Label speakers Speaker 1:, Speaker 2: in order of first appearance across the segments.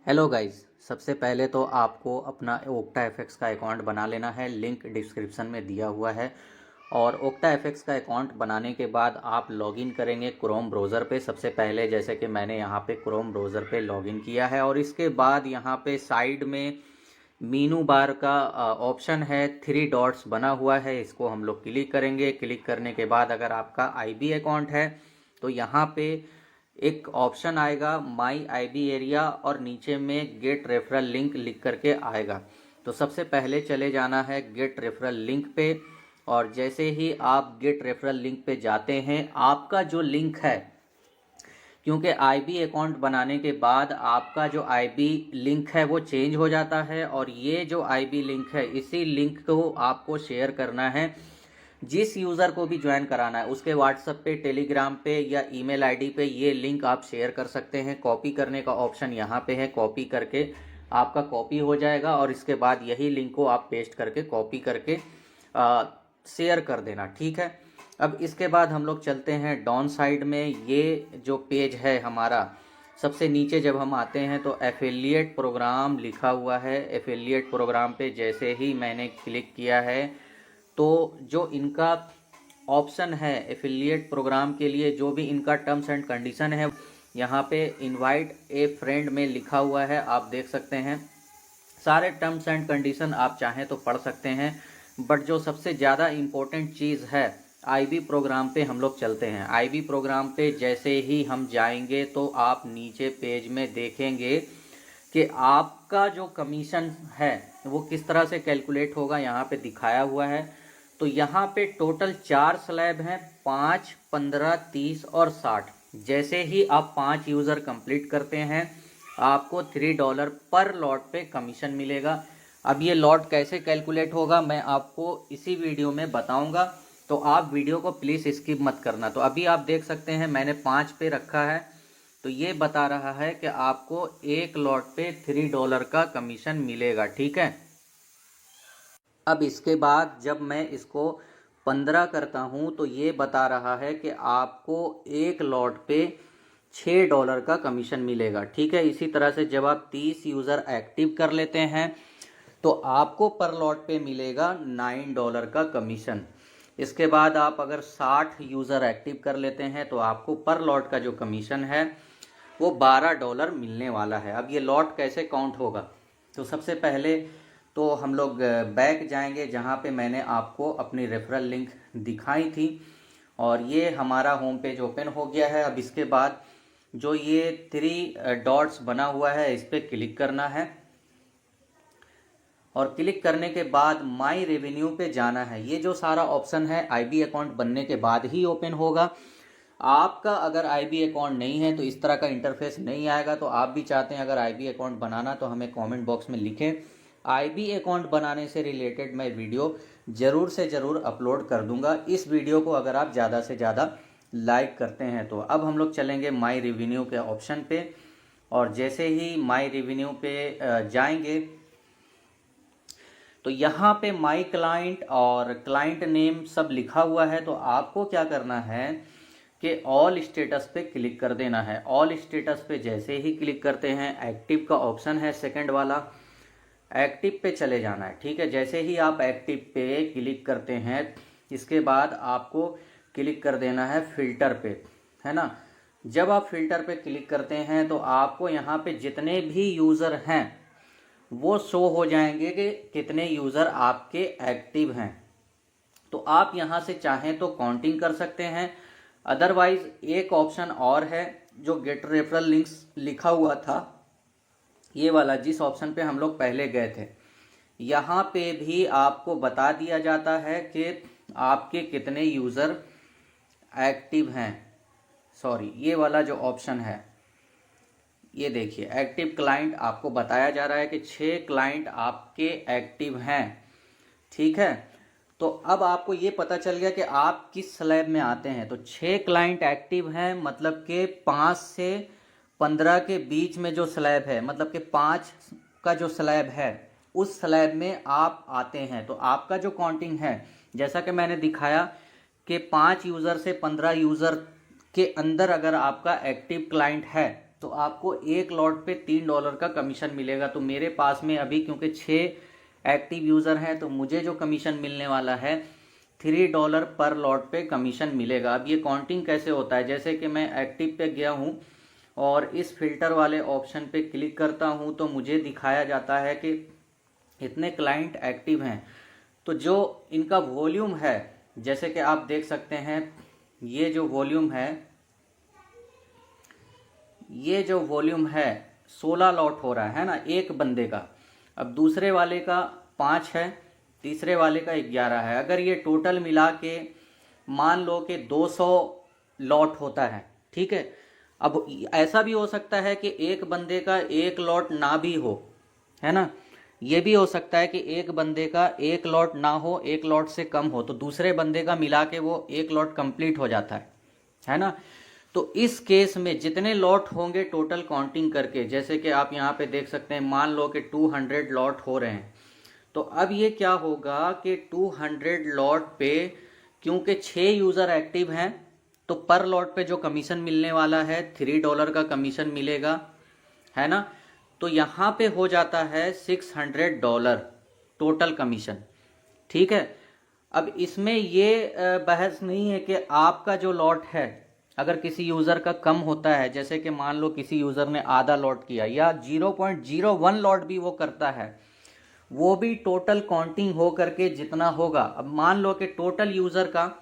Speaker 1: Hello guys. सबसे पहले तो आपको अपना ओक्टा एफएक्स का अकाउंट बना लेना है। लिंक डिस्क्रिप्शन में दिया हुआ है। और ओक्टा एफएक्स का अकाउंट बनाने के बाद आप लॉगिन करेंगे क्रोम ब्राउज़र पे। सबसे पहले जैसे कि मैंने यहाँ पे क्रोम ब्राउज़र पे लॉगिन किया है और इसके बाद यहाँ पे साइड में मीनू बार का ऑप्शन है, 3 डॉट्स बना हुआ है, इसको हम लोग क्लिक करेंगे। क्लिक करने के बाद अगर आपका आईबी अकाउंट है तो यहाँ पे एक ऑप्शन आएगा माई आईबी एरिया और नीचे में गेट रेफरल लिंक लिख करके आएगा। तो सबसे पहले चले जाना है गेट रेफरल लिंक पे। और जैसे ही आप गेट रेफरल लिंक पे जाते हैं, आपका जो लिंक है, क्योंकि आईबी अकाउंट बनाने के बाद आपका जो आईबी लिंक है वो चेंज हो जाता है और ये जो आईबी लिंक है इसी लिंक को आपको शेयर करना है। जिस यूज़र को भी ज्वाइन कराना है उसके व्हाट्सएप पे, टेलीग्राम पे या ईमेल आईडी पे ये लिंक आप शेयर कर सकते हैं। कॉपी करने का ऑप्शन यहाँ पे है, कॉपी करके आपका कॉपी हो जाएगा और इसके बाद यही लिंक को आप पेस्ट करके कॉपी करके शेयर कर देना। ठीक है। अब इसके बाद हम लोग चलते हैं डाउन साइड में। ये जो पेज है हमारा, सबसे नीचे जब हम आते हैं तो एफिलिएट प्रोग्राम लिखा हुआ है। एफिलिएट प्रोग्राम पे जैसे ही मैंने क्लिक किया है तो जो इनका ऑप्शन है एफिलिएट प्रोग्राम के लिए, जो भी इनका टर्म्स एंड कंडीशन है यहाँ पे इनवाइट ए फ्रेंड में लिखा हुआ है, आप देख सकते हैं। सारे टर्म्स एंड कंडीशन आप चाहें तो पढ़ सकते हैं, बट जो सबसे ज़्यादा इम्पोर्टेंट चीज़ है, आईबी प्रोग्राम पे हम लोग चलते हैं। आईबी प्रोग्राम पे जैसे ही हम जाएंगे तो आप नीचे पेज में देखेंगे कि आपका जो कमीशन है वो किस तरह से कैलकुलेट होगा, यहाँ पे दिखाया हुआ है। तो यहाँ पे टोटल 4 स्लैब हैं, 5, 15, 30 और 60। जैसे ही आप 5 यूज़र कंप्लीट करते हैं आपको $3 पर लॉट पे कमीशन मिलेगा। अब ये लॉट कैसे कैलकुलेट होगा मैं आपको इसी वीडियो में बताऊंगा, तो आप वीडियो को प्लीज़ स्किप मत करना। तो अभी आप देख सकते हैं मैंने 5 पे रखा है, तो ये बता रहा है कि आपको एक लॉट पे $3 का कमीशन मिलेगा। ठीक है। अब इसके बाद जब मैं इसको 15 करता हूँ तो ये बता रहा है कि आपको एक लॉट पे $6 का कमीशन मिलेगा। ठीक है। इसी तरह से जब आप 30 यूज़र एक्टिव कर लेते हैं तो आपको पर लॉट पे मिलेगा $9 का कमीशन। इसके बाद आप अगर 60 यूज़र एक्टिव कर लेते हैं तो आपको पर लॉट का जो कमीशन है वो $12 मिलने वाला है। अब ये लॉट कैसे काउंट होगा, तो सबसे पहले तो हम लोग बैक जाएंगे जहाँ पे मैंने आपको अपनी रेफरल लिंक दिखाई थी और ये हमारा होम पेज ओपन हो गया है। अब इसके बाद जो ये 3 डॉट्स बना हुआ है इस पर क्लिक करना है और क्लिक करने के बाद माई रेवेन्यू पे जाना है। ये जो सारा ऑप्शन है आईबी अकाउंट बनने के बाद ही ओपन होगा। आपका अगर आईबी अकाउंट नहीं है तो इस तरह का इंटरफेस नहीं आएगा। तो आप भी चाहते हैं अगर आईबी अकाउंट बनाना तो हमें कमेंट बॉक्स में लिखें। आईबी अकाउंट बनाने से रिलेटेड मैं वीडियो ज़रूर से ज़रूर अपलोड कर दूंगा, इस वीडियो को अगर आप ज़्यादा से ज़्यादा लाइक करते हैं तो। अब हम लोग चलेंगे माई रेवेन्यू के ऑप्शन पे और जैसे ही माई रेवेन्यू पे जाएंगे तो यहाँ पे माई क्लाइंट और क्लाइंट नेम सब लिखा हुआ है। तो आपको क्या करना है कि ऑल स्टेटस पे क्लिक कर देना है। ऑल स्टेटस पे जैसे ही क्लिक करते हैं एक्टिव का ऑप्शन है सेकंड वाला, एक्टिव पे चले जाना है। ठीक है। जैसे ही आप एक्टिव पे क्लिक करते हैं इसके बाद आपको क्लिक कर देना है फिल्टर पे, है ना। जब आप फिल्टर पे क्लिक करते हैं तो आपको यहाँ पे जितने भी यूज़र हैं वो शो हो जाएंगे कि कितने यूज़र आपके एक्टिव हैं। तो आप यहाँ से चाहें तो काउंटिंग कर सकते हैं। अदरवाइज एक ऑप्शन और है जो गेट रेफरल लिंक्स लिखा हुआ था, ये वाला जिस ऑप्शन पे हम लोग पहले गए थे, यहाँ पे भी आपको बता दिया जाता है कि आपके कितने यूज़र एक्टिव हैं। सॉरी, ये वाला जो ऑप्शन है ये देखिए, एक्टिव क्लाइंट आपको बताया जा रहा है कि 6 क्लाइंट आपके एक्टिव हैं। ठीक है। तो अब आपको ये पता चल गया कि आप किस स्लैब में आते हैं। तो 6 क्लाइंट एक्टिव हैं, मतलब कि 5 से 15 के बीच में जो स्लैब है, मतलब कि 5 का जो स्लैब है उस स्लैब में आप आते हैं। तो आपका जो काउंटिंग है, जैसा कि मैंने दिखाया कि 5 यूज़र से 15 यूज़र के अंदर अगर आपका एक्टिव क्लाइंट है तो आपको एक लॉट पे $3 का कमीशन मिलेगा। तो मेरे पास में अभी क्योंकि 6 एक्टिव यूज़र हैं तो मुझे जो कमीशन मिलने वाला है $3 पर लॉट पे कमीशन मिलेगा। अब ये काउंटिंग कैसे होता है, जैसे कि मैं एक्टिव पे गया हूँ और इस फिल्टर वाले ऑप्शन पे क्लिक करता हूँ तो मुझे दिखाया जाता है कि इतने क्लाइंट एक्टिव हैं। तो जो इनका वॉल्यूम है, जैसे कि आप देख सकते हैं, ये जो वॉल्यूम है 16 लॉट हो रहा है ना एक बंदे का। अब दूसरे वाले का 5 है, तीसरे वाले का 11 है। अगर ये टोटल मिला के मान लो कि 200 लॉट होता है, ठीक है। अब ऐसा भी हो सकता है कि एक बंदे का एक लॉट ना भी हो, है ना। ये भी हो सकता है कि एक बंदे का एक लॉट ना हो, एक लॉट से कम हो, तो दूसरे बंदे का मिला के वो एक लॉट कंप्लीट हो जाता है ना। तो इस केस में जितने लॉट होंगे टोटल काउंटिंग करके, जैसे कि आप यहाँ पे देख सकते हैं, मान लो कि 200 लॉट हो रहे हैं। तो अब ये क्या होगा कि 200 लॉट पे क्योंकि 6 यूज़र एक्टिव हैं तो पर लॉट पे जो कमीशन मिलने वाला है $3 का कमीशन मिलेगा, है ना। तो यहाँ पे हो जाता है $600 टोटल कमीशन, ठीक है। अब इसमें ये बहस नहीं है कि आपका जो लॉट है अगर किसी यूज़र का कम होता है, जैसे कि मान लो किसी यूज़र ने आधा लॉट किया या 0.01 लॉट भी वो करता है, वो भी टोटल काउंटिंग हो करके जितना होगा। अब मान लो कि टोटल यूज़र का,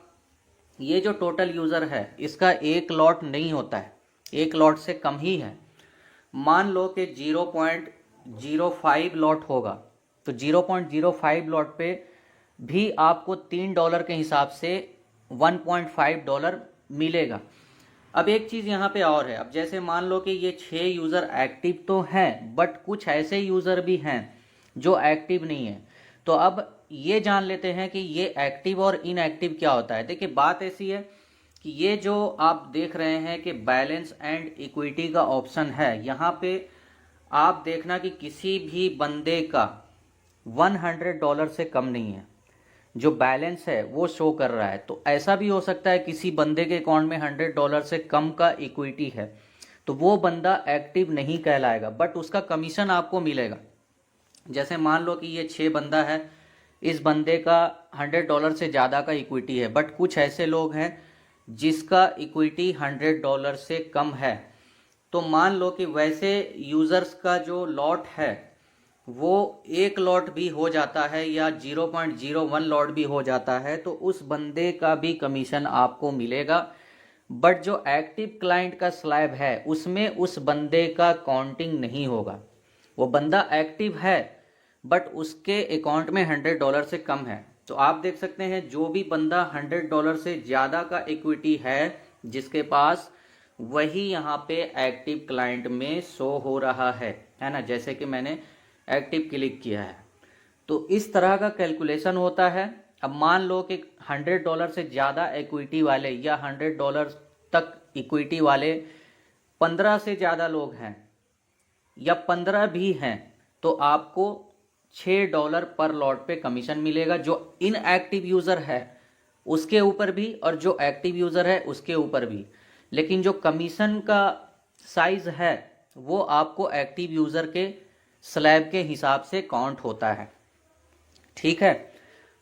Speaker 1: ये जो टोटल यूज़र है इसका एक लॉट नहीं होता है, एक लॉट से कम ही है। मान लो कि 0.05 लॉट होगा, तो 0.05 लॉट पे भी आपको $3 के हिसाब से $1.5 मिलेगा। अब एक चीज़ यहाँ पे और है, अब जैसे मान लो कि ये 6 यूज़र एक्टिव तो हैं बट कुछ ऐसे यूज़र भी हैं जो एक्टिव नहीं है। तो अब ये जान लेते हैं कि ये एक्टिव और इनएक्टिव क्या होता है। देखिए बात ऐसी है कि ये जो आप देख रहे हैं कि बैलेंस एंड इक्विटी का ऑप्शन है, यहाँ पे आप देखना कि किसी भी बंदे का $100 से कम नहीं है, जो बैलेंस है वो शो कर रहा है। तो ऐसा भी हो सकता है किसी बंदे के अकाउंट में $100 से कम का इक्विटी है, तो वो बंदा एक्टिव नहीं कहलाएगा बट उसका कमीशन आपको मिलेगा। जैसे मान लो कि ये 6 बंदा है, इस बंदे का $100 से ज़्यादा का इक्विटी है बट कुछ ऐसे लोग हैं जिसका इक्विटी $100 से कम है। तो मान लो कि वैसे यूज़र्स का जो लॉट है वो एक लॉट भी हो जाता है या 0.01 लॉट भी हो जाता है, तो उस बंदे का भी कमीशन आपको मिलेगा। बट जो एक्टिव क्लाइंट का स्लैब है उसमें उस बंदे का काउंटिंग नहीं होगा। वो बंदा एक्टिव है बट उसके अकाउंट में $100 से कम है। तो आप देख सकते हैं जो भी बंदा $100 से ज़्यादा का इक्विटी है जिसके पास, वही यहाँ पे एक्टिव क्लाइंट में शो हो रहा है ना। जैसे कि मैंने एक्टिव क्लिक किया है, तो इस तरह का कैलकुलेशन होता है। अब मान लो कि $100 से ज़्यादा इक्विटी वाले या $100 तक इक्विटी वाले 15 से ज़्यादा लोग हैं या 15 भी हैं, तो आपको $6 पर लॉट पे कमीशन मिलेगा। जो इनएक्टिव यूज़र है उसके ऊपर भी और जो एक्टिव यूज़र है उसके ऊपर भी, लेकिन जो कमीशन का साइज़ है वो आपको एक्टिव यूज़र के स्लैब के हिसाब से काउंट होता है, ठीक है।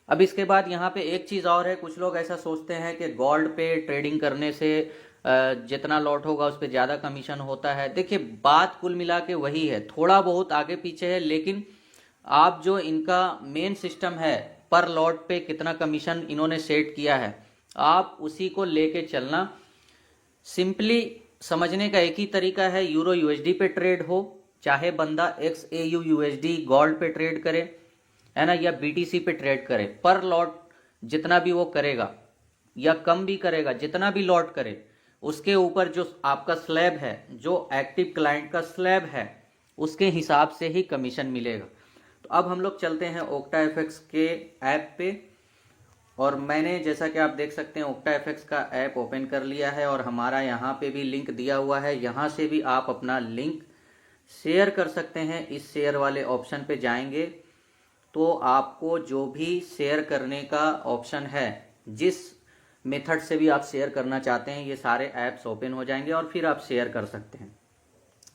Speaker 1: अब इसके बाद यहाँ पे एक चीज़ और है, कुछ लोग ऐसा सोचते हैं कि गोल्ड पे ट्रेडिंग करने से जितना लॉट होगा उस पर ज़्यादा कमीशन होता है। देखिए बात कुल मिला के वही है, थोड़ा बहुत आगे पीछे है, लेकिन आप जो इनका मेन सिस्टम है पर लॉट पे कितना कमीशन इन्होंने सेट किया है, आप उसी को लेके चलना। सिंपली समझने का एक ही तरीका है, यूरो यूएसडी पे ट्रेड हो, चाहे बंदा XAU USD गोल्ड पे ट्रेड करे, है ना, या BTC पे ट्रेड करे, पर लॉट जितना भी वो करेगा या कम भी करेगा, जितना भी लॉट करे उसके ऊपर जो आपका स्लैब है, जो एक्टिव क्लाइंट का स्लैब है, उसके हिसाब से ही कमीशन मिलेगा। तो अब हम लोग चलते हैं OctaFX के ऐप पे, और मैंने जैसा कि आप देख सकते हैं OctaFX का ऐप ओपन कर लिया है और हमारा यहाँ पे भी लिंक दिया हुआ है। यहाँ से भी आप अपना लिंक शेयर कर सकते हैं। इस शेयर वाले ऑप्शन पे जाएंगे तो आपको जो भी शेयर करने का ऑप्शन है, जिस मेथड से भी आप शेयर करना चाहते हैं, ये सारे ऐप्स ओपन हो जाएंगे और फिर आप शेयर कर सकते हैं।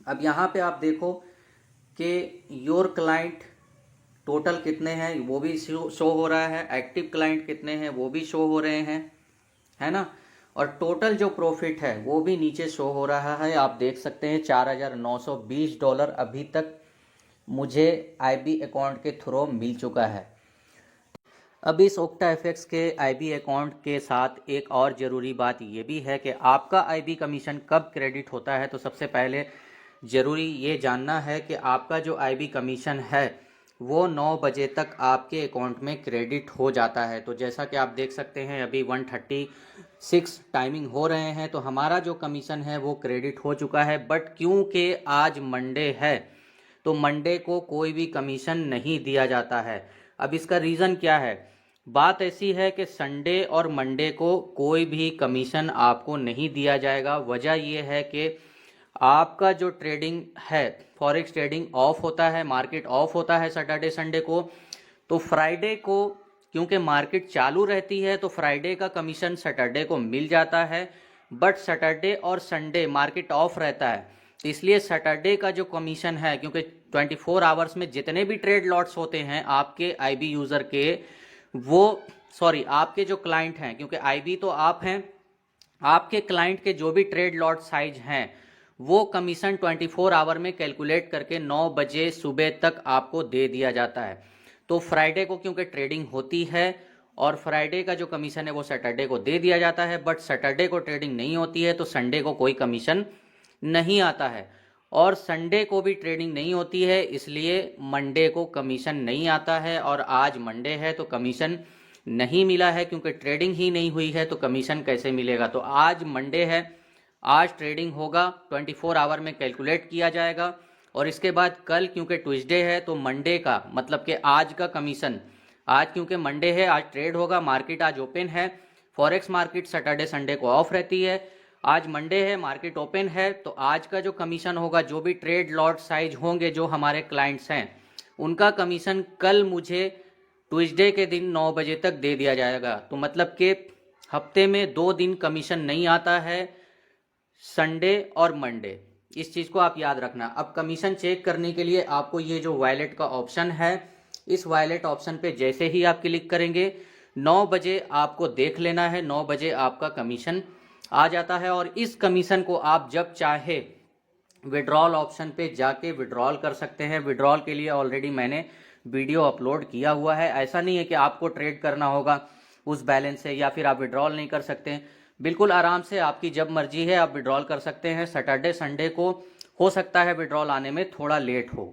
Speaker 1: अब यहाँ पे आप देखो कि योर क्लाइंट टोटल कितने हैं वो भी शो हो रहा है, एक्टिव क्लाइंट कितने हैं वो भी शो हो रहे हैं, है ना। और टोटल जो प्रॉफिट है वो भी नीचे शो हो रहा है, आप देख सकते हैं $4,920 अभी तक मुझे आईबी अकाउंट के थ्रू मिल चुका है। अब इस OctaFX के आईबी अकाउंट के साथ एक और ज़रूरी बात ये भी है कि आपका आईबी कमीशन कब क्रेडिट होता है। तो सबसे पहले ज़रूरी ये जानना है कि आपका जो आईबी कमीशन है वो 9 बजे तक आपके अकाउंट में क्रेडिट हो जाता है। तो जैसा कि आप देख सकते हैं अभी 1:36 टाइमिंग हो रहे हैं, तो हमारा जो कमीशन है वो क्रेडिट हो चुका है। बट क्योंकि आज मंडे है तो मंडे को कोई भी कमीशन नहीं दिया जाता है। अब इसका रीज़न क्या है? बात ऐसी है कि संडे और मंडे को कोई भी कमीशन आपको नहीं दिया जाएगा। वजह यह है कि आपका जो ट्रेडिंग है, फॉरेक्स ट्रेडिंग ऑफ होता है, मार्केट ऑफ होता है सैटरडे संडे को। तो फ्राइडे को क्योंकि मार्केट चालू रहती है तो फ्राइडे का कमीशन सैटरडे को मिल जाता है। बट सैटरडे और संडे मार्केट ऑफ रहता है, तो इसलिए सैटरडे का जो कमीशन है, क्योंकि 24 आवर्स में जितने भी ट्रेड लॉट्स होते हैं आपके आईबी यूज़र के, वो आपके जो क्लाइंट हैं, क्योंकि आईबी तो आप हैं, आपके क्लाइंट के जो भी ट्रेड लॉट साइज हैं वो कमीशन 24 आवर में कैलकुलेट करके 9 बजे सुबह तक आपको दे दिया जाता है। तो फ्राइडे को क्योंकि ट्रेडिंग होती है और फ्राइडे का जो कमीशन है वो सैटरडे को दे दिया जाता है, बट सैटरडे को ट्रेडिंग नहीं होती है तो संडे को कोई कमीशन नहीं आता है। और संडे को भी ट्रेडिंग नहीं होती है, इसलिए मंडे को कमीशन नहीं आता है। और आज मंडे है तो कमीशन नहीं मिला है, क्योंकि ट्रेडिंग ही नहीं हुई है तो कमीशन कैसे मिलेगा। तो आज मंडे है, आज ट्रेडिंग होगा, 24 आवर में कैलकुलेट किया जाएगा। और इसके बाद कल क्योंकि ट्यूसडे है तो मंडे का मतलब कि आज का कमीशन, आज क्योंकि मंडे है आज ट्रेड होगा, मार्केट आज ओपन है। फॉरेक्स मार्केट सैटरडे संडे को ऑफ रहती है, आज मंडे है मार्केट ओपन है, तो आज का जो कमीशन होगा, जो भी ट्रेड लॉट साइज होंगे जो हमारे क्लाइंट्स हैं, उनका कमीशन कल मुझे ट्यूसडे के दिन 9 बजे तक दे दिया जाएगा। तो मतलब कि हफ्ते में 2 दिन कमीशन नहीं आता है, संडे और मंडे। इस चीज़ को आप याद रखना। अब कमीशन चेक करने के लिए आपको ये जो वॉलेट का ऑप्शन है, इस वॉलेट ऑप्शन पे जैसे ही आप क्लिक करेंगे 9 बजे आपको देख लेना है, 9 बजे आपका कमीशन आ जाता है। और इस कमीशन को आप जब चाहे विड्रॉल ऑप्शन पे जाके विड्रॉल कर सकते हैं। विड्रॉल के लिए ऑलरेडी मैंने वीडियो अपलोड किया हुआ है। ऐसा नहीं है कि आपको ट्रेड करना होगा उस बैलेंस से या फिर आप विड्रॉल नहीं कर सकते। बिल्कुल आराम से आपकी जब मर्जी है आप विड्रॉल कर सकते हैं। सैटरडे संडे को हो सकता है विड्रॉल आने में थोड़ा लेट हो।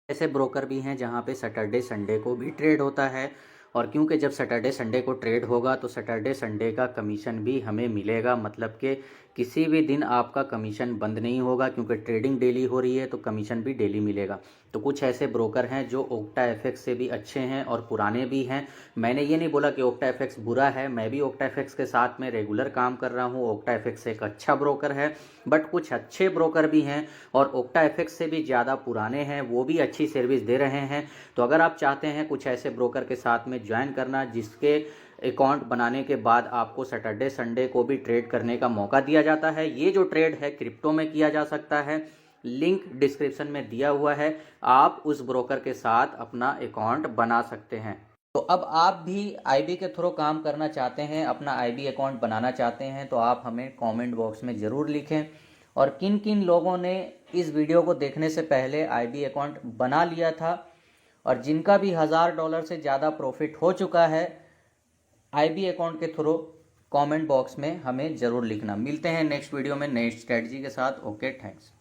Speaker 1: ऐसे ब्रोकर भी हैं जहां पे सैटरडे संडे को भी ट्रेड होता है, और क्योंकि जब सैटरडे संडे को ट्रेड होगा तो सैटरडे संडे का कमीशन भी हमें मिलेगा। मतलब कि किसी भी दिन आपका कमीशन बंद नहीं होगा, क्योंकि ट्रेडिंग डेली हो रही है तो कमीशन भी डेली मिलेगा। तो कुछ ऐसे ब्रोकर हैं जो OctaFX से भी अच्छे हैं और पुराने भी हैं। मैंने ये नहीं बोला कि OctaFX बुरा है, मैं भी OctaFX के साथ में रेगुलर काम कर रहा हूँ। OctaFX एक अच्छा ब्रोकर है, बट कुछ अच्छे ब्रोकर भी हैं और OctaFX से भी ज़्यादा पुराने हैं, वो भी अच्छी सर्विस दे रहे हैं। तो अगर आप चाहते हैं कुछ ऐसे ब्रोकर के साथ में ज्वाइन करना जिसके अकाउंट बनाने के बाद आपको सैटरडे संडे को भी ट्रेड करने का मौका दिया जाता है, ये जो ट्रेड है क्रिप्टो में किया जा सकता है, लिंक डिस्क्रिप्शन में दिया हुआ है, आप उस ब्रोकर के साथ अपना अकाउंट बना सकते हैं। तो अब आप भी आईबी के थ्रू काम करना चाहते हैं, अपना आईबी अकाउंट बनाना चाहते हैं, तो आप हमें कमेंट बॉक्स में ज़रूर लिखें। और किन किन लोगों ने इस वीडियो को देखने से पहले आईबी अकाउंट बना लिया था और जिनका भी $1000 से ज़्यादा प्रॉफिट हो चुका है आईबी अकाउंट के थ्रू, कमेंट बॉक्स में हमें ज़रूर लिखना। मिलते हैं नेक्स्ट वीडियो में नई स्ट्रेटजी के साथ। Okay, thanks.